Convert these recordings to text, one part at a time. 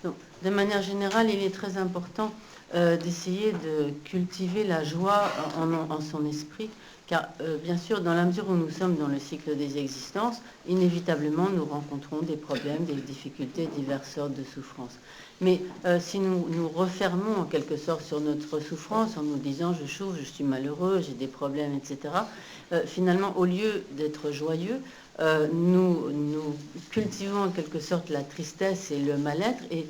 Donc, de manière générale, il est très important d'essayer de cultiver la joie en son esprit, car bien sûr, dans la mesure où nous sommes dans le cycle des existences, inévitablement, nous rencontrons des problèmes, des difficultés, diverses sortes de souffrances. Mais si nous nous refermons en quelque sorte sur notre souffrance en nous disant je souffre, je suis malheureux, j'ai des problèmes, etc., finalement, au lieu d'être joyeux, nous cultivons en quelque sorte la tristesse et le mal-être, et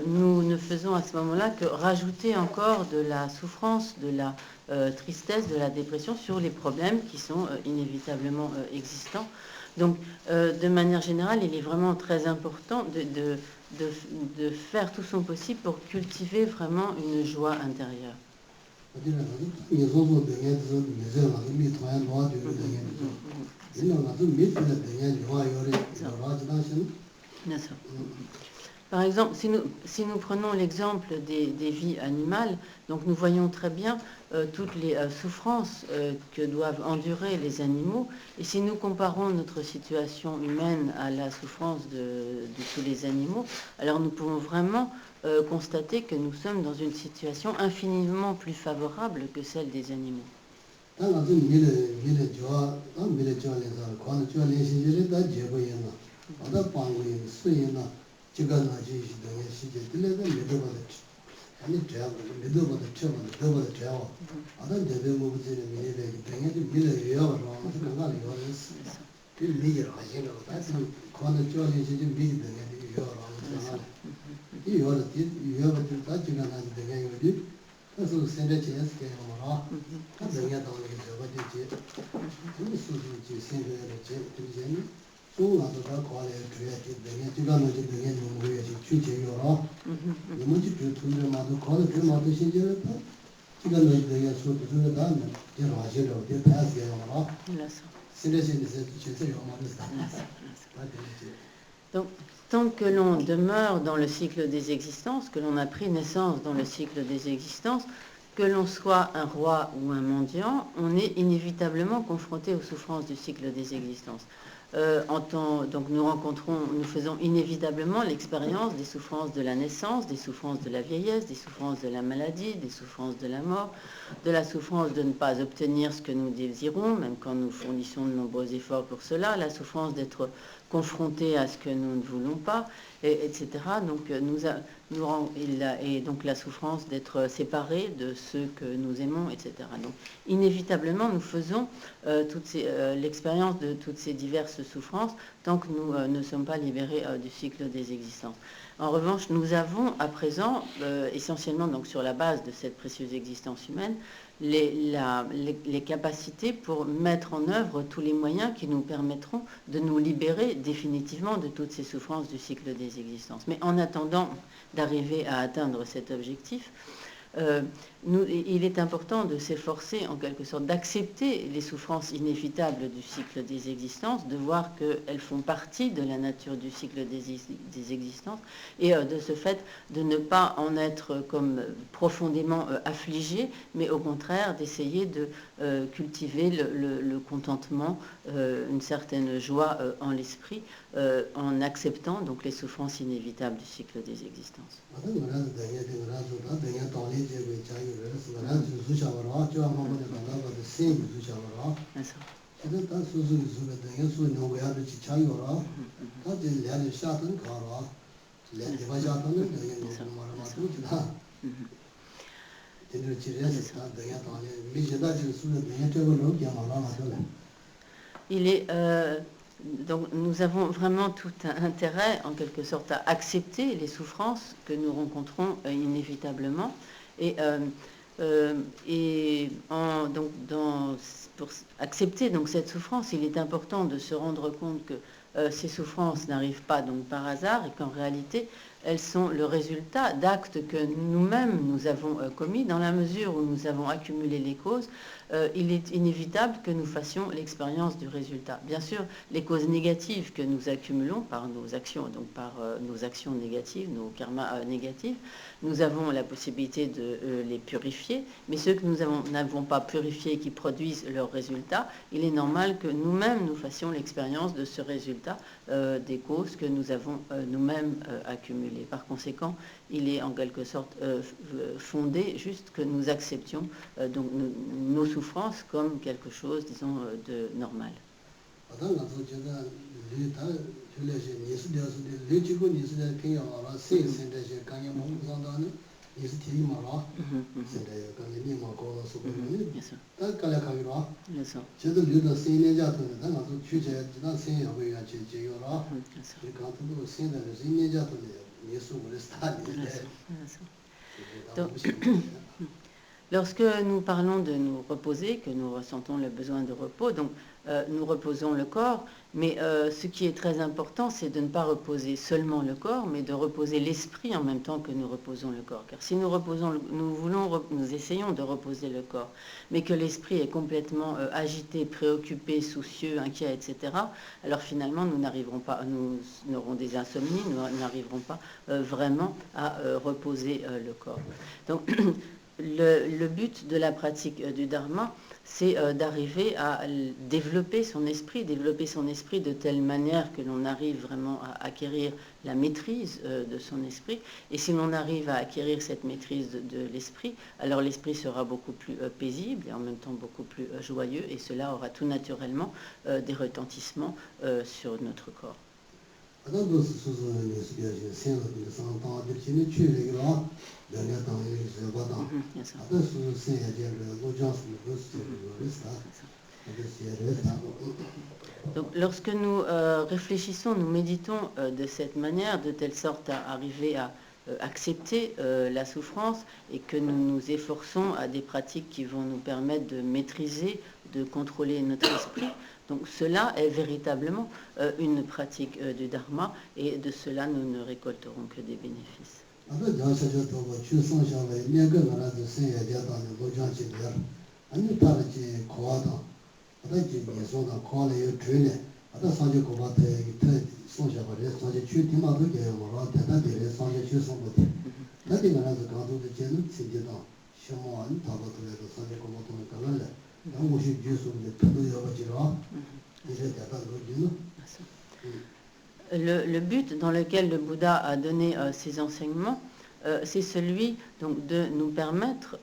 nous ne faisons à ce moment-là que rajouter encore de la souffrance, de la tristesse, de la dépression sur les problèmes qui sont inévitablement existants. Donc, de manière générale, il est vraiment très important de faire tout son possible pour cultiver vraiment une joie intérieure. Bien sûr. Par exemple, si nous prenons l'exemple des vies animales, donc nous voyons très bien toutes les souffrances que doivent endurer les animaux. Et si nous comparons notre situation humaine à la souffrance de tous les animaux, alors nous pouvons vraiment constater que nous sommes dans une situation infiniment plus favorable que celle des animaux. Donc, tant que l'on demeure dans le cycle des existences, que l'on a pris naissance dans le cycle des existences, que l'on soit un roi ou un mendiant, on est inévitablement confronté aux souffrances du cycle des existences. Donc nous faisons inévitablement l'expérience des souffrances de la naissance, des souffrances de la vieillesse, des souffrances de la maladie, des souffrances de la mort, de la souffrance de ne pas obtenir ce que nous désirons, même quand nous fournissons de nombreux efforts pour cela, la souffrance d'être confrontés à ce que nous ne voulons pas, etc. Donc, et donc la souffrance d'être séparés de ceux que nous aimons, etc. Donc, inévitablement, nous faisons l'expérience de toutes ces diverses souffrances tant que nous ne sommes pas libérés du cycle des existences. En revanche, nous avons à présent, essentiellement donc sur la base de cette précieuse existence humaine, les capacités pour mettre en œuvre tous les moyens qui nous permettront de nous libérer définitivement de toutes ces souffrances du cycle des existences. Mais en attendant d'arriver à atteindre cet objectif, il est important de s'efforcer en quelque sorte d'accepter les souffrances inévitables du cycle des existences, de voir qu'elles font partie de la nature du cycle des existences, et de ce fait de ne pas en être comme profondément affligé, mais au contraire d'essayer de cultiver le contentement, une certaine joie en l'esprit, en acceptant donc les souffrances inévitables du cycle des existences. Il est donc nous avons vraiment tout intérêt en quelque sorte à accepter les souffrances que nous rencontrons inévitablement, pour accepter donc cette souffrance, il est important de se rendre compte que ces souffrances n'arrivent pas donc par hasard, et qu'en réalité elles sont le résultat d'actes que nous-mêmes nous avons commis. Dans la mesure où nous avons accumulé les causes, il est inévitable que nous fassions l'expérience du résultat. Bien sûr, les causes négatives que nous accumulons par nos actions, donc par nos actions négatives, nos karmas négatifs, nous avons la possibilité de les purifier, mais ceux que nous n'avons pas purifiés et qui produisent leurs résultats, il est normal que nous-mêmes nous fassions l'expérience de ce résultat des causes que nous avons nous-mêmes accumulées. Par conséquent, il est en quelque sorte fondé juste que nous acceptions donc nos souffrances comme quelque chose, disons, de normal. Donc, lorsque nous parlons de nous reposer, que nous ressentons le besoin de repos, donc nous reposons le corps, mais ce qui est très important, c'est de ne pas reposer seulement le corps, mais de reposer l'esprit en même temps que nous reposons le corps. Car si nous essayons de reposer le corps, mais que l'esprit est complètement agité, préoccupé, soucieux, inquiet, etc., alors finalement nous aurons des insomnies, nous n'arriverons pas vraiment à reposer le corps. Donc, le but de la pratique du dharma, c'est d'arriver à développer son esprit de telle manière que l'on arrive vraiment à acquérir la maîtrise de son esprit. Et si l'on arrive à acquérir cette maîtrise de l'esprit, alors l'esprit sera beaucoup plus paisible et en même temps beaucoup plus joyeux, et cela aura tout naturellement des retentissements sur notre corps. Donc, lorsque nous réfléchissons, nous méditons de cette manière, de telle sorte à arriver à accepter la souffrance, et que nous nous efforçons à des pratiques qui vont nous permettre de maîtriser, de contrôler notre esprit. Donc cela est véritablement une pratique du dharma, et de cela nous ne récolterons que des bénéfices. Le but dans lequel le Bouddha a donné ses enseignements, c'est celui donc, de nous permettre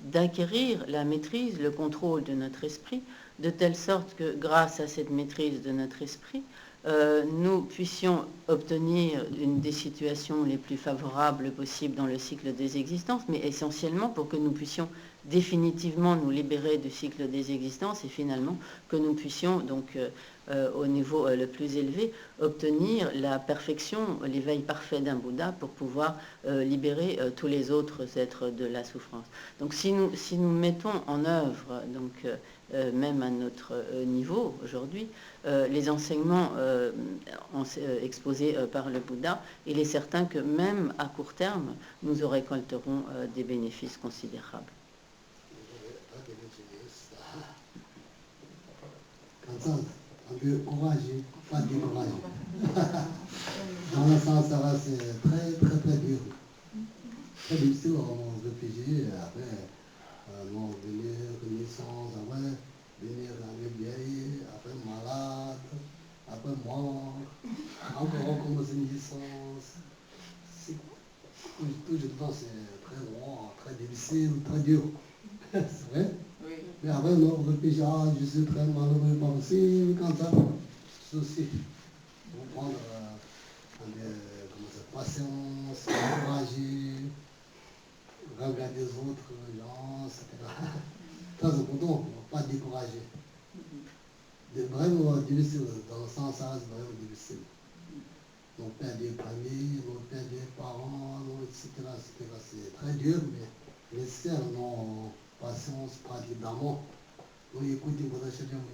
d'acquérir la maîtrise, le contrôle de notre esprit, de telle sorte que grâce à cette maîtrise de notre esprit, nous puissions obtenir une des situations les plus favorables possibles dans le cycle des existences, mais essentiellement pour que nous puissions définitivement nous libérer du cycle des existences, et finalement que nous puissions donc au niveau le plus élevé obtenir la perfection, l'éveil parfait d'un Bouddha, pour pouvoir libérer tous les autres êtres de la souffrance. Donc si nous mettons en œuvre, donc même à notre niveau aujourd'hui, les enseignements exposés par le Bouddha, il est certain que même à court terme, nous récolterons des bénéfices considérables. Un peu courageux, pas du courage. Dans le sens, ça va, c'est très, très, très dur. Très difficile, on réfléchit, après, on venir naissance, après, venir vieille, après malade, après mort, encore commencer une naissance. Tout le temps, c'est très long, très difficile, très dur. C'est vrai? Mais après, on réfléchit, je suis très malheureux, pas possible, comme ça, souci. On prend patience, courageux, regarder les autres gens, etc. Ça, c'est important, pas décourager. C'est vraiment difficile, dans le sens, ça, c'est vraiment difficile. On perd des familles, on perd des parents, etc. C'est très dur, mais nécessaire, non. Patience, pratique d'amour. Oui, écoutez, vous achetez un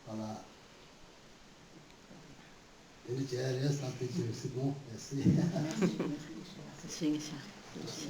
Voilà. Et le tiers reste un petit, c'est bon, merci. Merci, monsieur. C'est ça.